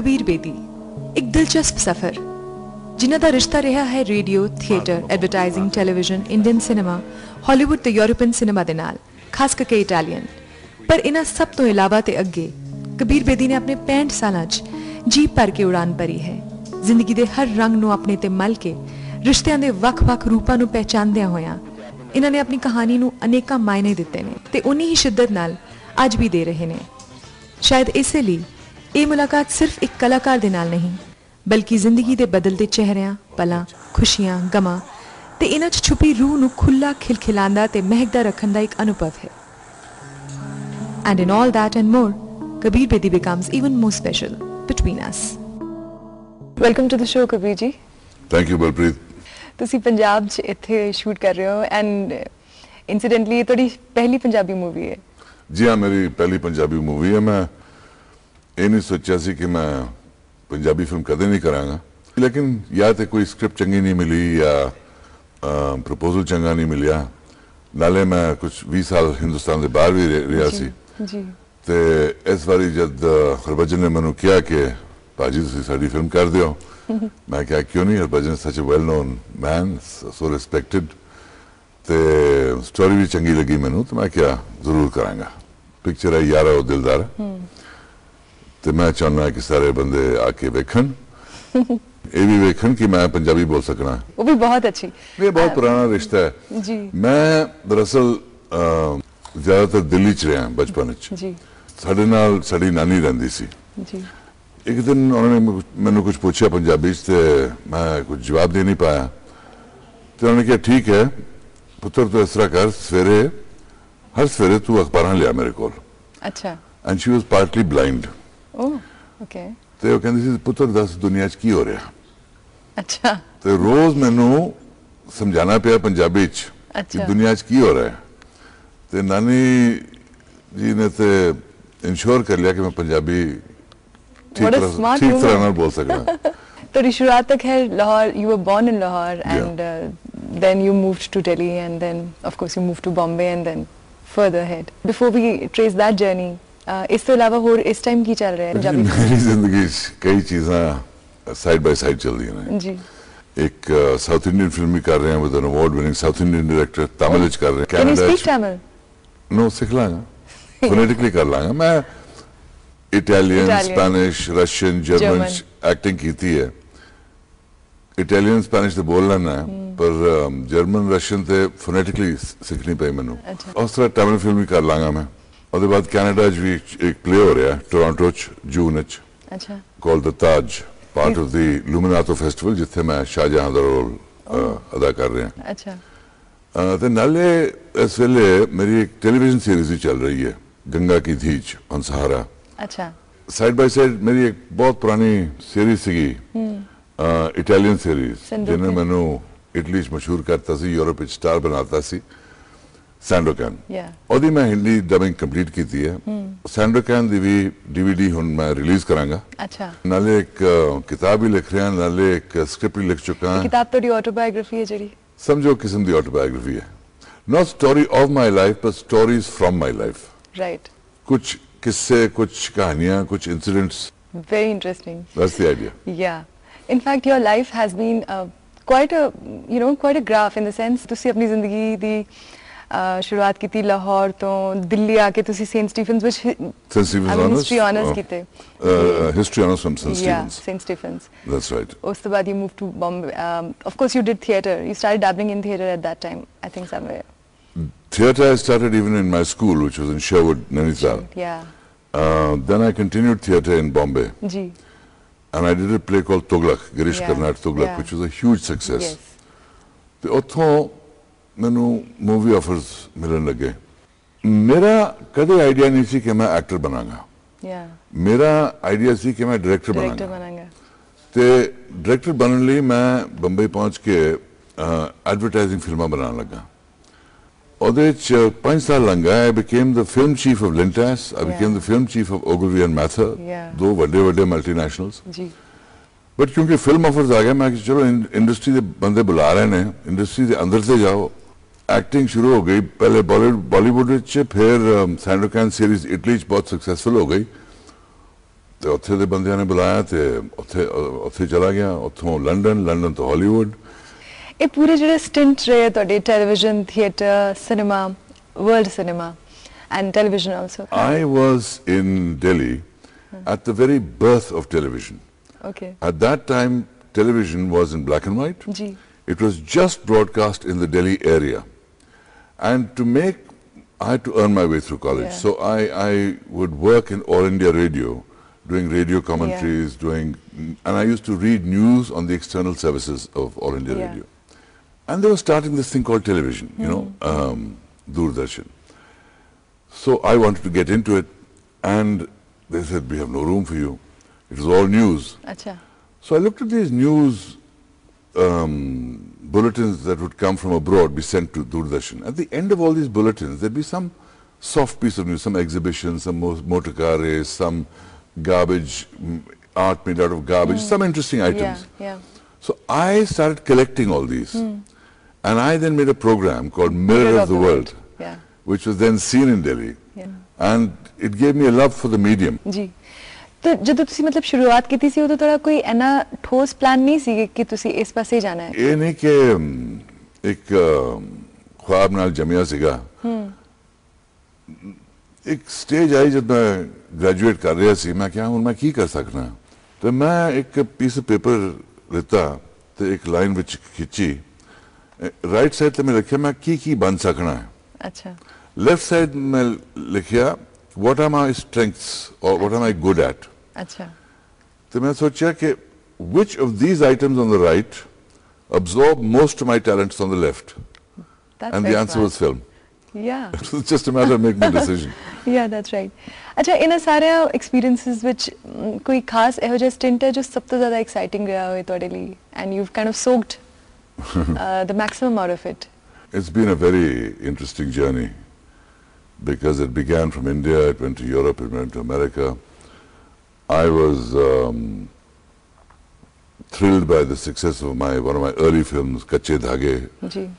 कबीर बेदी एक दिलचस्प सफर जिन्हां दा रिश्ता रहा है radio theatre advertising television Indian cinema Hollywood ते यूरोपियन सिनेमा दे नाल खास करके इटालियन पर इन्हां सब तो इलावा ते अगे कबीर बेदी ने अपने 65 सालां च जी भर के उड़ान भरी है जिंदगी दे हर रंग नूं अपने ते मल के रिश्तियां दे वख-वख रूपां नूं पहचानदियां होयां इन्हां ने अपनी कहानी नूं अनेकां मायने दिते ने ते उन्नी ही शिद्दत नाल अज भी दे रहे ने। शायद इसे लिए ये मुलाकात सिर्फ एक कलाकार दे नाल नहीं बल्कि जिंदगी दे बदलते चेहरियां पलां खुशियां गमां ते इन्हां च छुपी रूह नूं खुला खिलखिलांदा ते महकदा रखण दा एक अनुभव है। And in all that and more, Kabir Bedi becomes even more special between us. Welcome to the show, Kabir ji. Thank you, Balpreet. ਤੁਸੀਂ ਪੰਜਾਬ 'ਚ ਇੱਥੇ ਸ਼ੂਟ ਕਰ ਰਹੇ ਹੋ ਐਂਡ ਇਨਸੀਡੈਂਟਲੀ ਇਹ ਤੁਹਾਡੀ ਪਹਿਲੀ ਪੰਜਾਬੀ ਮੂਵੀ ਹੈ। जी हाँ, मेरी पहली पंजाबी मूवी है। मैं ये नहीं सोचा सी कि मैं पंजाबी फिल्म कदे नहीं करांगा, लेकिन या तो कोई स्क्रिप्ट चंगी नहीं मिली या प्रपोजल चंगा नहीं मिलिया। नाले मैं कुछ 20 साल हिंदुस्तान के बाहर भी रहा सी ते इस बारी जब हरभजन ने मैनू किया कि भाजी तुसीं साडी फिल्म कर दिओ, मैं क्या क्यों नहीं। हरभजन सच ए वेल नोन मैन, सो रिस्पेक्टेड ते स्टोरी भी चंगी लगी मैनू तो मैं क्या जरूर करांगा। पिक्चर है यारा ओ दिलदार ते मैं चाहना कि सारे बंदे आके वेखन ये भी वेखन कि मैं पंजाबी बोल सकना। वो भी बहुत अच्छी, ये बहुत पुराना रिश्ता है जी। मैं दरअसल ज्यादातर दिल्ली च रहा बचपन च। साडे नाल साडी नानी रहिंदी सी जी। एक दिन उन्होंने मैनू कुछ पूछा पंजाबी च ते मैं कुछ जवाब दे नहीं पाया तो उन्होंने कहा ठीक है पुत्र तो इस तरह कर सवेरे हर सवेरे तू अखबार लिया मेरे को। अच्छा। And she was partly blind. Oh okay. ते वो कहंदी सी पुत्र दस दुनिया च की हो रहा। अच्छा। ते रोज मैनू समझाना पिया पंजाबी च कि दुनिया च की हो रहा है। ते नानी जी ने ते इंश्योर कर लिया कि मैं पंजाबी ठीक तरह ना बोल सकना। तो शुरुआत तक है Lahore, you were born in Lahore and then you moved to Delhi and then of course you moved to Bombay and then further ahead. Before we trace that journey, इस तो इलावा और इस टाइम की चल रहा है पंजाबी? मेरी जिंदगी कई चीज़ें साइड बाय साइड चल रही हैं जी। एक साउथ इंडियन फिल्म भी कर रहे हैं with an award winning South Indian director, Tamil कर रहे हैं। Can you speak Tamil? No सीख लांगा, फोनेटिकली कर लांगा। मैं Italian, Spanish, Russian, German acting की थी है। इटालियन स्पेनिश तो बोल लेना है पर जर्मन रशियन ते फोनेटिकली सीखनी पई मैनू। उस तरह तमिल फिल्म भी कर लांगा मैं। और बाद कनाडा भी एक प्ले हो रहा है टोरंटो च जून च called the Taj, part of the Luminato festival जिथे मैं शाहजहां दा रोल अदा कर रहे हैं। अच्छा। ते नाले इस वेले मेरी एक टेलीविजन सीरीज भी चल रही है गंगा की धीच ऑन सहारा। अच्छा। साइड बाय साइड मेरी एक बहुत पुरानी सीरीज सी इटालियन सीरीज जिन्हें मैनू इटली मशहूर करता सी, यूरोप स्टार बनाता सी, सैंडोकैन। ओदी मैं हिंदी डबिंग कंप्लीट की थी है। सैंडोकैन दी भी डीवीडी हुन मैं रिलीज करांगा। अच्छा। नाले एक किताब भी लिख रहे हैं, नाले एक स्क्रिप्ट भी लिख चुका हूं। किताब तो ऑटोबायोग्राफी है जेडी समझो किस्म दी ऑटोबायोग्राफी है। Not story of my life but stories from my life. Right. कुछ किस्से, कुछ कहानियां, कुछ incidents. Very interesting. That's the idea. या in fact your life has been quite a graph in the sense ਤੁਸੀਂ ਆਪਣੀ ਜ਼ਿੰਦਗੀ ਦੀ ਸ਼ੁਰੂਆਤ ਕੀਤੀ ਲਾਹੌਰ ਤੋਂ ਦਿੱਲੀ ਆ ਕੇ ਤੁਸੀਂ ਸੇਂਟ ਸਟੀਫਨਸ ਵਿੱਚ ਹਿਸਟਰੀ ਆਨਰਸ ਕੀਤੇ। History honours from Saint Stephen's. Saint Stephen's, that's right। ਉਸ ਤੋਂ ਬਾਅਦ you moved to Bombay, of course you did theatre, you started dabbling in theatre at that time I think somewhere। Theatre I started even in my school which was in Sherwood, Nainital। then I continued theatre in Bombay ji. And I did a play called Tughlaq, Girish Karnad Tughlaq, which was a huge success. तो उथों मैनू movie offers मिलन लगे। मेरा कदे idea नहीं सी कि मैं actor बनांगा। मेरा idea सी कि मैं डायरेक्टर बनांगा। ते डायरेक्टर बनने लिए मैं बंबई पहुंच के एडवर्टाइजिंग फिल्मां बनाने लगा। ਉਹਦੇ ਚ 5 ਸਾਲ ਲੰਘਾ। I became the film chief of Lintas, I became the film chief of Ogilvy and Mather, ਦੋ ਵੱਡੇ ਮਲਟੀਨੈਸ਼ਨਲਸ ਜੀ। बट क्योंकि फिल्म ऑफर्स आ गए मैं चलो इंडस्ट्री के बंदे बुला रहे हैं, इंडस्ट्री के अंदर से जाओ। एक्टिंग शुरू हो गई पहले बॉलीवुड फिर सैंडोकैन सीरीज इटली बहुत सक्सेसफुल हो गई। ਤੇ ਉੱਥੇ ਦੇ ਬੰਦਿਆਂ ਨੇ ਬੁਲਾਇਆ ਤੇ ਉੱਥੇ ਚਲਾ ਗਿਆ, ਉੱਥੋਂ ਲੰਡਨ ਤੋਂ ਹਾਲੀਵੁੱਡ। ਇਹ ਪੂਰੇ ਜਿਹੜੇ ਸਟਿੰਟ ਰਹੇ ਤੁਹਾਡੇ television, theatre, cinema, world cinema and television also. I was in Delhi at the very birth of television. Okay. At that time, television was in black and white. Ji. It was just broadcast in the Delhi area. And to make, I had to earn my way through college. Yeah. So I would work in All India Radio, doing radio commentaries, and I used to read news on the external services of All India Radio. And they were starting this thing called television, you know, Doordarshan. So I wanted to get into it, and they said, we have no room for you. It was all news. Acha. So I looked at these news bulletins that would come from abroad, be sent to Doordarshan. At the end of all these bulletins, there'd be some soft piece of news, some exhibition, some motor car race, some garbage, art made out of garbage, some interesting items. Yeah. So I started collecting all these. And I then made a program called Mirror of the World, which was then seen in Delhi. And it gave me a love for the medium. जी तो जब तुसी मतलब शुरुआत की थी सी उदो थोड़ा कोई ऐना ठोस प्लान नहीं सी कि तुसी इस पासे जाना है? ये नहीं कि एक ख्वाब नाल जमिया सीगा। एक स्टेज आई जब मैं ग्रेजुएट कर रहा सी, मैं क्या हूँ मैं की कर सकना, तो मैं एक पीस ऑफ पेपर लेता तो एक लाइन विच खिंची, राइट साइड ते मैं लिखिया मैं की बन सकना है। अच्छा। लेफ्ट साइड में लिखिया व्हाट आर माय स्ट्रेंथ्स और what am I good at. अच्छा। तो मैं सोचा कि which of these items on the right absorb most of my talents on the left? And the answer was film. Yeah. It was just a matter of making a decision. Yeah, that's right. अच्छा इन सारे experiences which कोई खास एहो जिहा stint है जो सब तो ज़्यादा exciting रहा हो ਤੁਹਾਡੇ ਲਈ and you've kind of soaked the maximum out of it. It's been a very interesting journey because it began from India, it went to Europe, it went to America. I was thrilled by the success of one of my early films, Kache Dhage,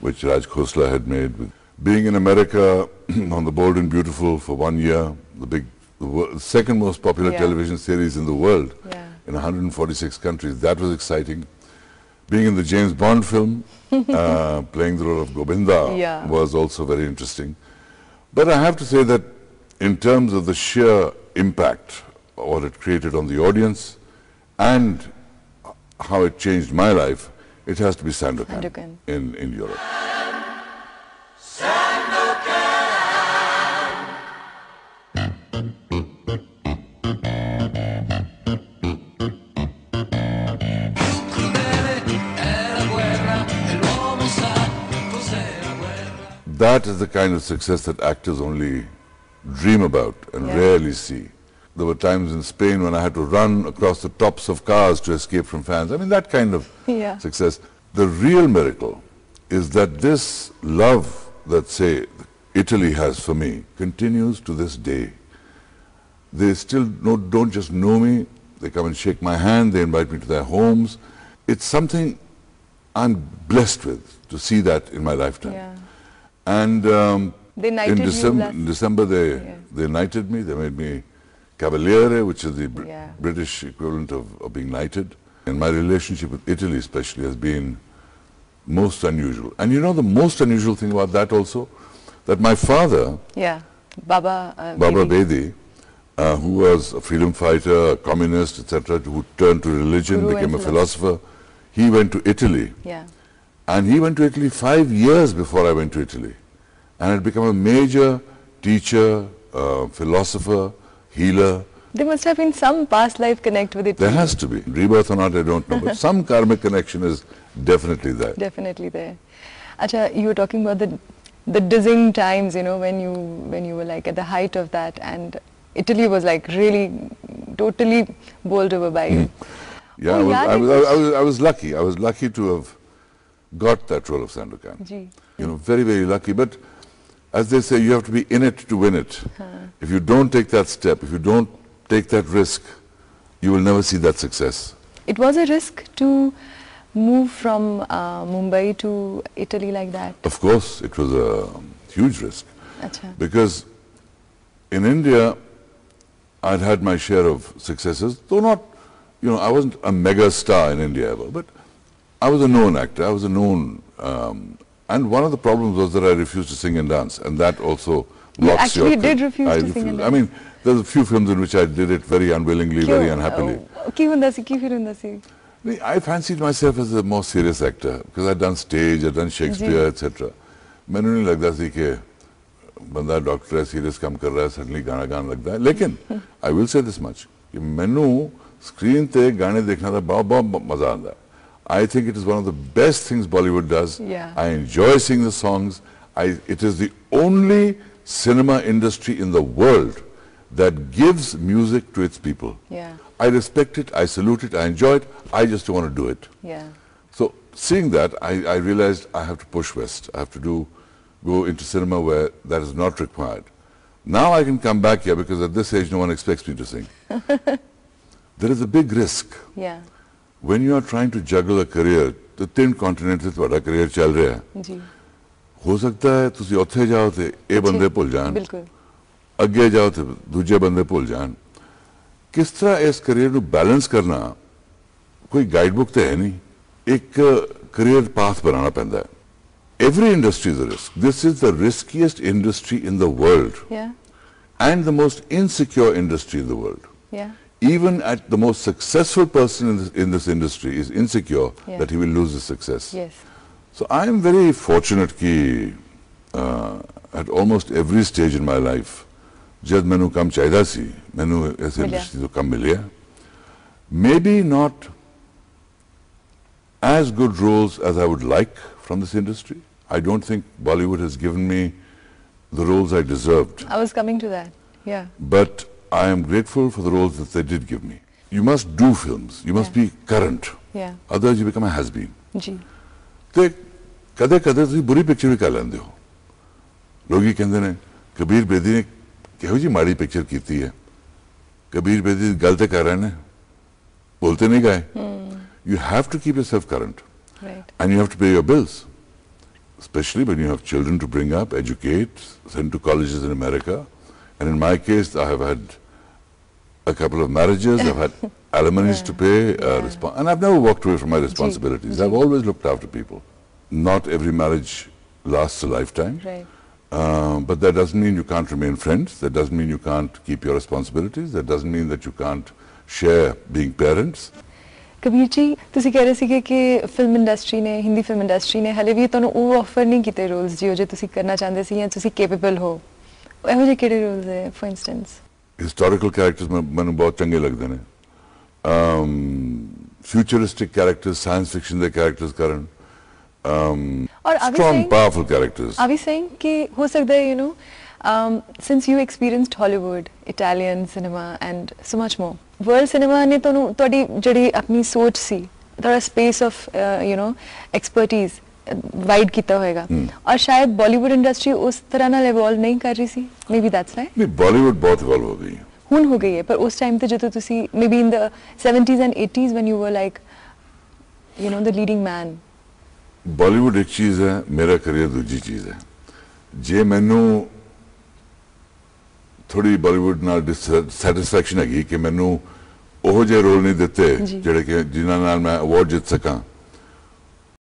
which Raj Khosla had made. Being in America on The Bold and Beautiful for 1 year, the second most popular television series in the world, in 146 countries, that was exciting. Being in the James Bond film, playing the role of Govinda was also very interesting. But I have to say that in terms of the sheer impact what it created on the audience and how it changed my life, it has to be Sandokan in Europe. That is the kind of success that actors only dream about and rarely see. There were times in Spain when I had to run across the tops of cars to escape from fans. I mean, that kind of success. The real miracle is that this love that, say, Italy has for me continues to this day. They still don't just know me, they come and shake my hand, they invite me to their homes. It's something I'm blessed with, to see that in my lifetime. Yeah. And they knighted in December they knighted me, they made me Cavaliere, which is the British equivalent of being knighted. And my relationship with Italy especially has been most unusual. And you know the most unusual thing about that also? That my father, Baba Bedi, who was a freedom fighter, a communist, etc., who turned to religion, became a philosopher, he went to Italy. And he went to Italy 5 years before I went to Italy. And had become a major teacher, philosopher, healer. There must have been some past life connect with it. There has to be. Rebirth or not, I don't know. But some karmic connection is definitely there. Definitely there. Acha, you were talking about the dizzying times, you know, when you were like at the height of that, and Italy was like really totally bowled over by you. Yeah, I was lucky. I was lucky to have got that role of Sandokan. You know, very, very lucky. But as they say, you have to be in it to win it. If you don't take that step, if you don't take that risk, you will never see that success. It was a risk to move from Mumbai to Italy like that? Of course, it was a huge risk. Because in India, I'd had my share of successes, though not, you know, I wasn't a mega star in India ever, but I was a known actor. I was a known, and one of the problems was that I refused to sing and dance, and that also You blocks actually your. did refuse to sing and dance. I mean, there's a few films in which I did it very unwillingly, very unhappily. ਕੀ ਹੁੰਦਾ ਸੀ ਕੀ ਫਿਰ ਹੁੰਦਾ ਸੀ I fancied myself as a more serious actor because I'd done stage, I'd done Shakespeare, etc. ਮੈਨੂੰ नहीं लगता ਸੀ कि बंदा doctor है serious काम कर रहा है सडनली गाना गाने लगता है लेकिन I will say this much कि मैनू स्क्रीन ते गाने देखना था बहुत बहुत मजा आता है I think it is one of the best things Bollywood does I enjoy singing the songs it is the only cinema industry in the world that gives music to its people. I respect it, I salute it, I enjoy it, I just don't want to do it. So seeing that, I realized I have to push west. I have to go into cinema where that is not required. Now I can come back here because at this age no one expects me to sing. There is a big risk. When you are trying to juggle a career, the 3 continents is what a career chal raha hai. हो सकता है ਤੁਸੀਂ ਉੱਥੇ ਜਾਓ ਤੇ ਇਹ ਬੰਦੇ ਭੁੱਲ ਜਾਣ ਬਿਲਕੁਲ ਅੱਗੇ ਜਾਓ ਤੇ ਦੂਜੇ ਬੰਦੇ ਭੁੱਲ ਜਾਣ ਕਿਸ ਤਰ੍ਹਾਂ ਇਸ ਕੈਰੀਅਰ ਨੂੰ ਬੈਲੈਂਸ ਕਰਨਾ ਕੋਈ ਗਾਈਡ ਬੁੱਕ ਤੇ ਹੈ ਨਹੀਂ ਇੱਕ ਕੈਰੀਅਰ ਪਾਥ ਬਣਾਉਣਾ ਪੈਂਦਾ ਹੈ every industry is a risk this is the riskiest industry in the world and the most insecure industry in the world even at the most successful person in this industry is insecure that he will lose his success So I am very fortunate that at almost every stage in my life, jab mainu kam chahiye si, mainu aise industry to kam mil gaya. Maybe not as good roles as I would like from this industry. I don't think Bollywood has given me the roles I deserved. I was coming to that, But I am grateful for the roles that they did give me. You must do films. You must be current. Otherwise you become a has-been. ਤੇ ਕਦੇ ਕਦੇ ਤੁਸੀਂ ਬੁਰੀ picture ਵੀ ਕਰ ਲੈਂਦੇ ਹੋ ਲੋਕੀ ਕਹਿੰਦੇ ਨੇ ਕਬੀਰ ਬੇਦੀ ਨੇ ਕਿਹੋ ਜੀ ਮਾੜੀ ਪਿਕਚਰ ਕੀਤੀ ਹੈ ਕਬੀਰ ਬੇਦੀ ਗਲਤ ਕਰ ਰਹੇ ਨੇ ਬੋਲਤੇ ਨਹੀਂ ਗਏ you have to keep yourself current and you have to pay your bills especially when you have children to bring up educate send to colleges in America and in my case I have had a couple of marriages I've had alimonies to pay and I've never walked away from my responsibilities I've always looked after people not every marriage lasts a lifetime but that doesn't mean you can't remain friends that doesn't mean you can't keep your responsibilities that doesn't mean that you can't share being parents Kabir ji ਤੁਸੀਂ ਕਹਿ ਰਹੇ ਸੀਗੇ ਕਿ film industry ਨੇ Hindi film industry ਨੇ ਹਲੇ ਵੀ ਤੁਹਾਨੂੰ ਉਹ ਆਫਰ ਨਹੀਂ ਕੀਤੇ ਰੋਲਸ ਜੋ ਤੁਸੀਂ ਕਰਨਾ ਚਾਹੁੰਦੇ ਸੀ ਜਾਂ ਤੁਸੀਂ ਕੈਪੇਬਲ ਹੋ ਇਹੋ ਜਿਹੇ ਕਿਹੜੇ ਰੋਲਸ ਹੈ ਫॉर ਇੰਸਟੈਂਸ ਹਿਸਟੋਰੀਕਲ ਕੈਰੈਕਟਰਸ ਮੈਨੂੰ ਬਹੁਤ ਚੰਗੇ ਲੱਗਦੇ ਨੇ futuristic characters science fiction ਦੇ characters ਕਰਨ strong powerful characters are we saying कि हो सकता है you know since you experienced Hollywood Italian cinema and so much more world cinema ने ਤੁਹਾਡੀ ਜਿਹੜੀ ਆਪਣੀ ਸੋਚ ਸੀ ਤੁਹਾਡਾ space of you know expertise wide ਕੀਤਾ ਹੋਏਗਾ ਔਰ ਸ਼ਾਇਦ ਬਾਲੀਵੁੱਡ ਇੰਡਸਟਰੀ ਉਸ ਤਰ੍ਹਾਂ ਨਾਲ ਇਵੋਲਵ ਨਹੀਂ ਕਰ ਰਹੀ ਸੀ maybe that's right ਨਹੀਂ ਬਾਲੀਵੁੱਡ ਬਹੁਤ ਇਵੋਲਵ ਹੋ ਗਈ ਹੁਣ ਹੋ ਗਈ ਹੈ ਪਰ ਉਸ ਟਾਈਮ ਤੇ ਜਦੋਂ ਤੁਸੀਂ maybe in the 70s and 80s when you were like you know the leading man Bollywood ਇੱਕ ਚੀਜ਼ ਹੈ ਮੇਰਾ ਕਰੀਅਰ ਦੂਜੀ ਚੀਜ਼ ਹੈ ਜੇ ਮੈਨੂੰ ਥੋੜੀ ਬਾਲੀਵੁੱਡ ਨਾਲ ਸੈਟੀਸਫੈਕਸ਼ਨ ਹੈਗੀ ਕਿ ਮੈਨੂੰ ਉਹ ਜਿਹੇ ਰੋਲ ਨਹੀਂ ਦਿੱਤੇ ਜਿਹੜੇ ਕਿ ਜਿਨ੍ਹਾਂ ਨਾਲ ਮੈਂ ਅਵਾਰਡ ਜਿੱਤ ਸਕਾਂ